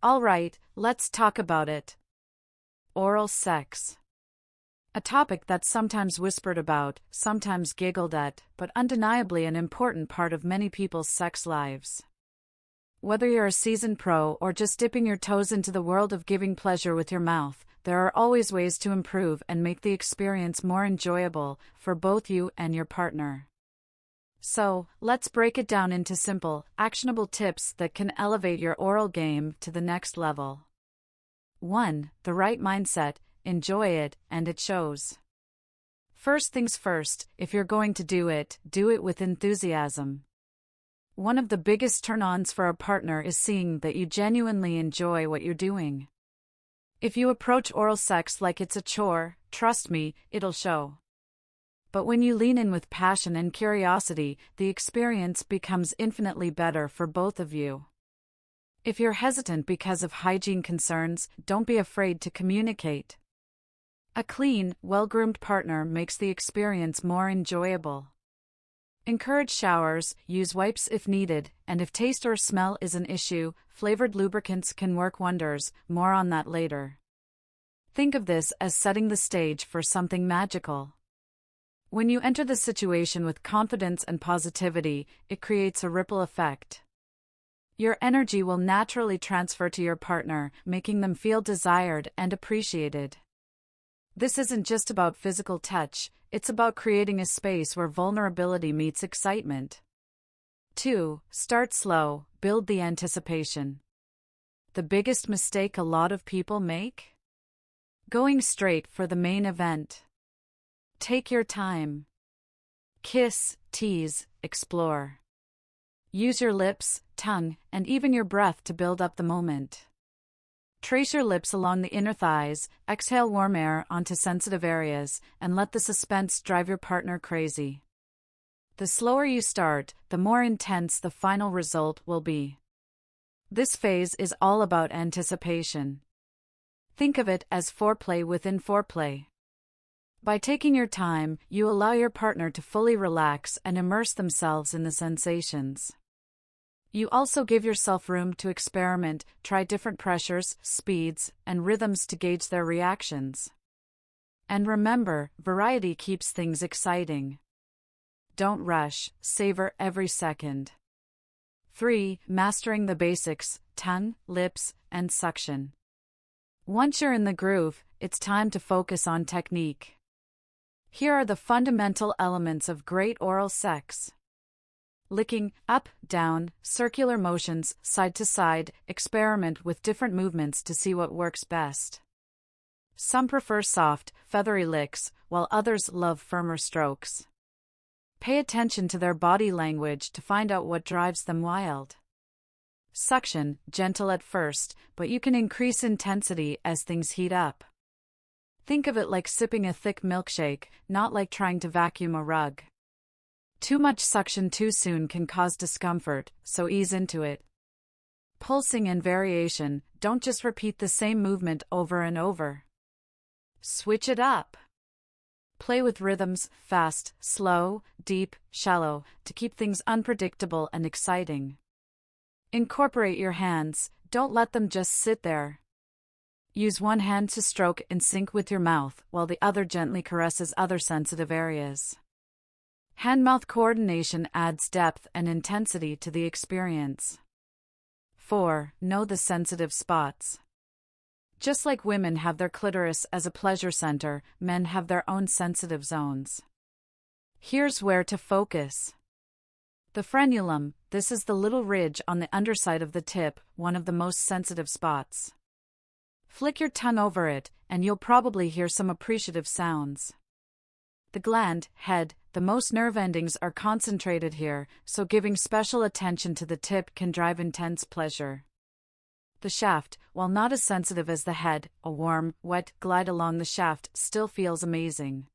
Alright, let's talk about it. Oral sex. A topic that's sometimes whispered about, sometimes giggled at, but undeniably an important part of many people's sex lives. Whether you're a seasoned pro or just dipping your toes into the world of giving pleasure with your mouth, there are always ways to improve and make the experience more enjoyable for both you and your partner. So, let's break it down into simple, actionable tips that can elevate your oral game to the next level. 1. The right mindset: enjoy it, and it shows. First things first, if you're going to do it with enthusiasm. One of the biggest turn-ons for a partner is seeing that you genuinely enjoy what you're doing. If you approach oral sex like it's a chore, trust me, it'll show. But when you lean in with passion and curiosity, the experience becomes infinitely better for both of you. If you're hesitant because of hygiene concerns, don't be afraid to communicate. A clean, well-groomed partner makes the experience more enjoyable. Encourage showers, use wipes if needed, and if taste or smell is an issue, flavored lubricants can work wonders. More on that later. Think of this as setting the stage for something magical. When you enter the situation with confidence and positivity, it creates a ripple effect. Your energy will naturally transfer to your partner, making them feel desired and appreciated. This isn't just about physical touch, it's about creating a space where vulnerability meets excitement. 2. Start slow, build the anticipation. The biggest mistake a lot of people make? Going straight for the main event. Take your time. Kiss, tease, explore. Use your lips, tongue, and even your breath to build up the moment. Trace your lips along the inner thighs, exhale warm air onto sensitive areas, and let the suspense drive your partner crazy. The slower you start, the more intense the final result will be. This phase is all about anticipation. Think of it as foreplay within foreplay. By taking your time, you allow your partner to fully relax and immerse themselves in the sensations. You also give yourself room to experiment, try different pressures, speeds, and rhythms to gauge their reactions. And remember, variety keeps things exciting. Don't rush, savor every second. 3. Mastering the basics: tongue, lips, and suction. Once you're in the groove, it's time to focus on technique. Here are the fundamental elements of great oral sex. Licking, up, down, circular motions, side to side. Experiment with different movements to see what works best. Some prefer soft, feathery licks, while others love firmer strokes. Pay attention to their body language to find out what drives them wild. Suction, gentle at first, but you can increase intensity as things heat up. Think of it like sipping a thick milkshake, not like trying to vacuum a rug. Too much suction too soon can cause discomfort, so ease into it. Pulsing and variation: don't just repeat the same movement over and over. Switch it up. Play with rhythms: fast, slow, deep, shallow, to keep things unpredictable and exciting. Incorporate your hands, don't let them just sit there. Use one hand to stroke in sync with your mouth, while the other gently caresses other sensitive areas. Hand-mouth coordination adds depth and intensity to the experience. 4. Know the sensitive spots. Just like women have their clitoris as a pleasure center, men have their own sensitive zones. Here's where to focus. The frenulum: this is the little ridge on the underside of the tip, one of the most sensitive spots. Flick your tongue over it, and you'll probably hear some appreciative sounds. The gland, head: the most nerve endings are concentrated here, so giving special attention to the tip can drive intense pleasure. The shaft: while not as sensitive as the head, a warm, wet glide along the shaft still feels amazing.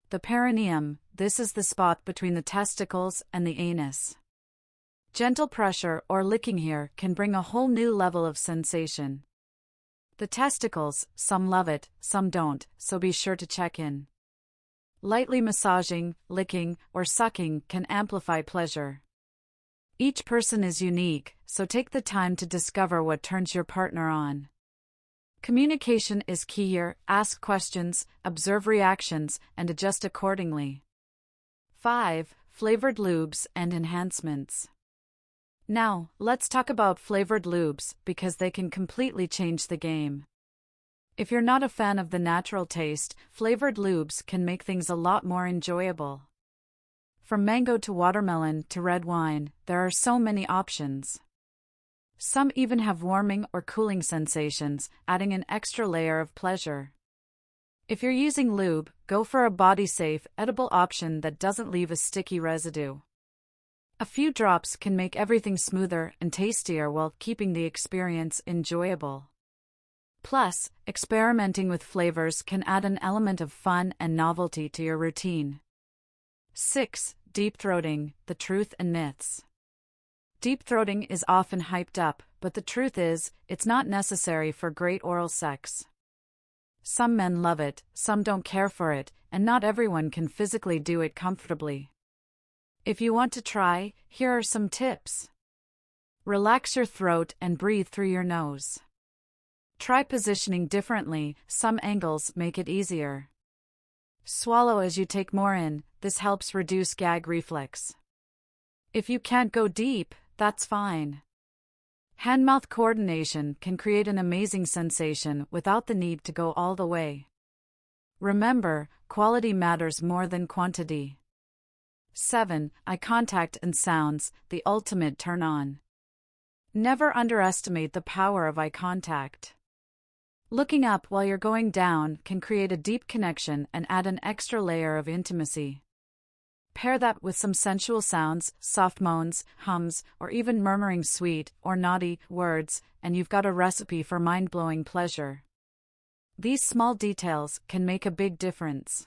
The perineum: this is the spot between the testicles and the anus. Gentle pressure or licking here can bring a whole new level of sensation. The testicles: some love it, some don't, so be sure to check in. Lightly massaging, licking, or sucking can amplify pleasure. Each person is unique, so take the time to discover what turns your partner on. Communication is key here. Ask questions, observe reactions, and adjust accordingly. 5. Flavored lubes and enhancements. Now, let's talk about flavored lubes because they can completely change the game. If you're not a fan of the natural taste, flavored lubes can make things a lot more enjoyable. From mango to watermelon to red wine, there are so many options. Some even have warming or cooling sensations, adding an extra layer of pleasure. If you're using lube, go for a body-safe, edible option that doesn't leave a sticky residue. A few drops can make everything smoother and tastier while keeping the experience enjoyable. Plus, experimenting with flavors can add an element of fun and novelty to your routine. 6. Deep throating, the truth and myths. Deep throating is often hyped up, but the truth is, it's not necessary for great oral sex. Some men love it, some don't care for it, and not everyone can physically do it comfortably. If you want to try, here are some tips. Relax your throat and breathe through your nose. Try positioning differently, some angles make it easier. Swallow as you take more in, this helps reduce gag reflex. If you can't go deep, that's fine. Hand-mouth coordination can create an amazing sensation without the need to go all the way. Remember, quality matters more than quantity. 7. Eye contact and sounds, the ultimate turn-on. Never underestimate the power of eye contact. Looking up while you're going down can create a deep connection and add an extra layer of intimacy. Pair that with some sensual sounds, soft moans, hums, or even murmuring sweet or naughty words, and you've got a recipe for mind-blowing pleasure. These small details can make a big difference.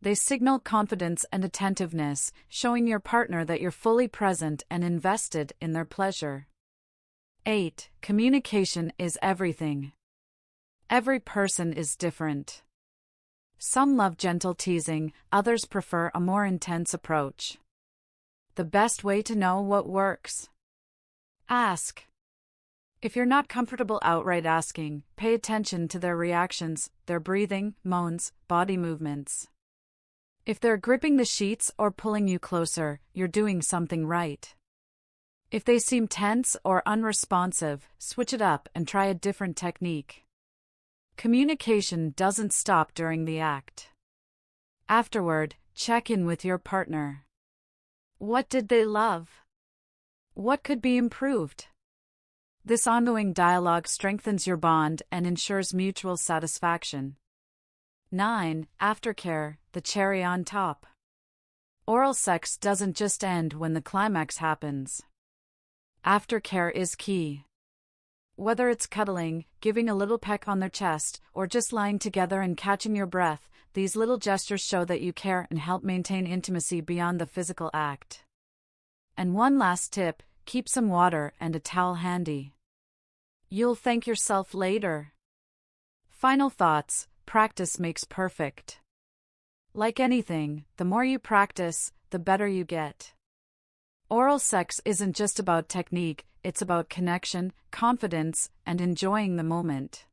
They signal confidence and attentiveness, showing your partner that you're fully present and invested in their pleasure. 8. Communication is everything. Every person is different. Some love gentle teasing, others prefer a more intense approach. The best way to know what works? Ask. If you're not comfortable outright asking, pay attention to their reactions, their breathing, moans, body movements. If they're gripping the sheets or pulling you closer, you're doing something right. If they seem tense or unresponsive, switch it up and try a different technique. Communication doesn't stop during the act. Afterward, check in with your partner. What did they love? What could be improved? This ongoing dialogue strengthens your bond and ensures mutual satisfaction. 9. Aftercare, the cherry on top. Oral sex doesn't just end when the climax happens. Aftercare is key. Whether it's cuddling, giving a little peck on their chest, or just lying together and catching your breath, these little gestures show that you care and help maintain intimacy beyond the physical act. And one last tip, keep some water and a towel handy. You'll thank yourself later. Final thoughts, practice makes perfect. Like anything, the more you practice, the better you get. Oral sex isn't just about technique, it's about connection, confidence, and enjoying the moment.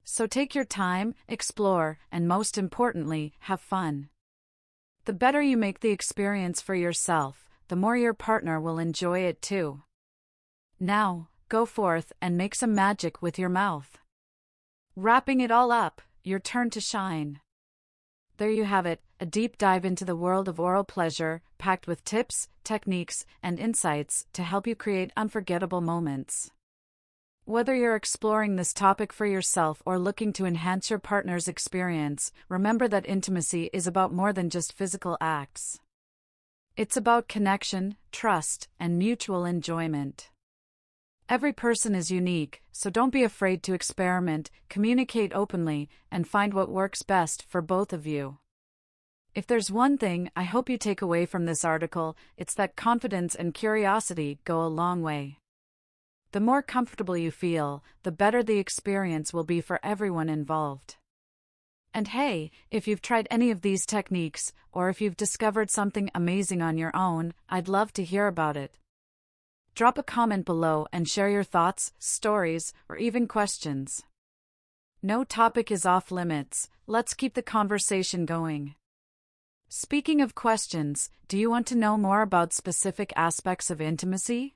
So take your time, explore, and most importantly, have fun. The better you make the experience for yourself, the more your partner will enjoy it too. Now, go forth and make some magic with your mouth. Wrapping it all up, your turn to shine. There you have it, a deep dive into the world of oral pleasure, packed with tips, techniques, and insights to help you create unforgettable moments. Whether you're exploring this topic for yourself or looking to enhance your partner's experience, remember that intimacy is about more than just physical acts. It's about connection, trust, and mutual enjoyment. Every person is unique, so don't be afraid to experiment, communicate openly, and find what works best for both of you. If there's one thing I hope you take away from this article, it's that confidence and curiosity go a long way. The more comfortable you feel, the better the experience will be for everyone involved. And hey, if you've tried any of these techniques, or if you've discovered something amazing on your own, I'd love to hear about it. Drop a comment below and share your thoughts, stories, or even questions. No topic is off limits. Let's keep the conversation going. Speaking of questions, do you want to know more about specific aspects of intimacy?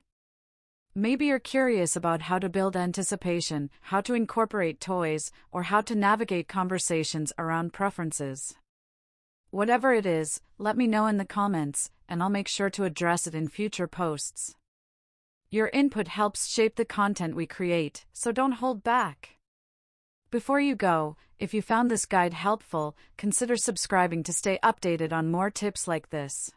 Maybe you're curious about how to build anticipation, how to incorporate toys, or how to navigate conversations around preferences. Whatever it is, let me know in the comments, and I'll make sure to address it in future posts. Your input helps shape the content we create, so don't hold back. Before you go, if you found this guide helpful, consider subscribing to stay updated on more tips like this.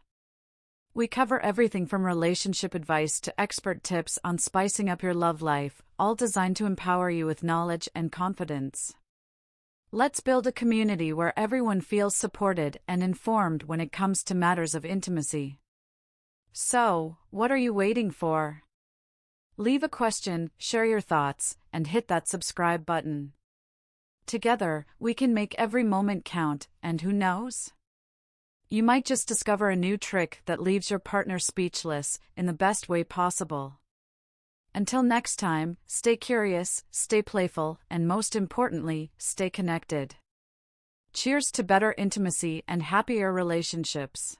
We cover everything from relationship advice to expert tips on spicing up your love life, all designed to empower you with knowledge and confidence. Let's build a community where everyone feels supported and informed when it comes to matters of intimacy. So, what are you waiting for? Leave a question, share your thoughts, and hit that subscribe button. Together, we can make every moment count, and who knows? You might just discover a new trick that leaves your partner speechless in the best way possible. Until next time, stay curious, stay playful, and most importantly, stay connected. Cheers to better intimacy and happier relationships.